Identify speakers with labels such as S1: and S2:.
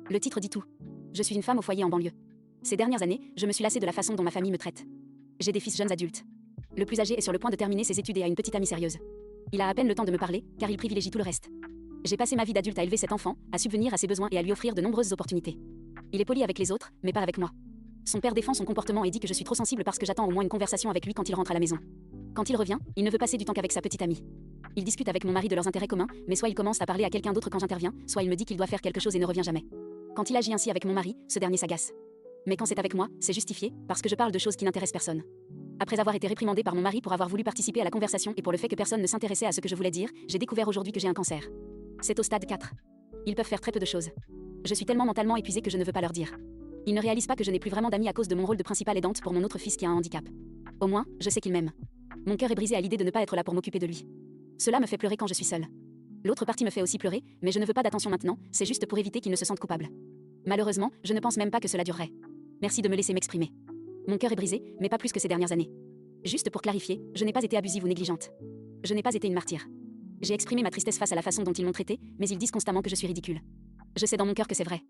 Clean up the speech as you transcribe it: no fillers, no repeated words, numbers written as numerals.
S1: Le titre dit tout. Je suis une femme au foyer en banlieue. Ces dernières années, je me suis lassée de la façon dont ma famille me traite. J'ai des fils jeunes adultes. Le plus âgé est sur le point de terminer ses études et a une petite amie sérieuse. Il a à peine le temps de me parler, car il privilégie tout le reste. J'ai passé ma vie d'adulte à élever cet enfant, à subvenir à ses besoins et à lui offrir de nombreuses opportunités. Il est poli avec les autres, mais pas avec moi. Son père défend son comportement et dit que je suis trop sensible parce que j'attends au moins une conversation avec lui quand il rentre à la maison. Quand il revient, il ne veut passer du temps qu'avec sa petite amie. Il discute avec mon mari de leurs intérêts communs, mais soit il commence à parler à quelqu'un d'autre quand j'interviens, soit il me dit qu'il doit faire quelque chose et ne revient jamais. Quand il agit ainsi avec mon mari, ce dernier s'agace. Mais quand c'est avec moi, c'est justifié, parce que je parle de choses qui n'intéressent personne. Après avoir été réprimandée par mon mari pour avoir voulu participer à la conversation et pour le fait que personne ne s'intéressait à ce que je voulais dire, j'ai découvert aujourd'hui que j'ai un cancer. C'est au stade 4. Ils peuvent faire très peu de choses. Je suis tellement mentalement épuisée que je ne veux pas leur dire. Ils ne réalisent pas que je n'ai plus vraiment d'amis à cause de mon rôle de principale aidante pour mon autre fils qui a un handicap. Au moins, je sais qu'il m'aime. Mon cœur est brisé à l'idée de ne pas être là pour m'occuper de lui. Cela me fait pleurer quand je suis seule. L'autre partie me fait aussi pleurer, mais je ne veux pas d'attention maintenant, c'est juste pour éviter qu'il ne se sente coupable. Malheureusement, je ne pense même pas que cela durerait. Merci de me laisser m'exprimer. Mon cœur est brisé, mais pas plus que ces dernières années. Juste pour clarifier, je n'ai pas été abusive ou négligente. Je n'ai pas été une martyre. J'ai exprimé ma tristesse face à la façon dont ils m'ont traitée, mais ils disent constamment que je suis ridicule. Je sais dans mon cœur que c'est vrai.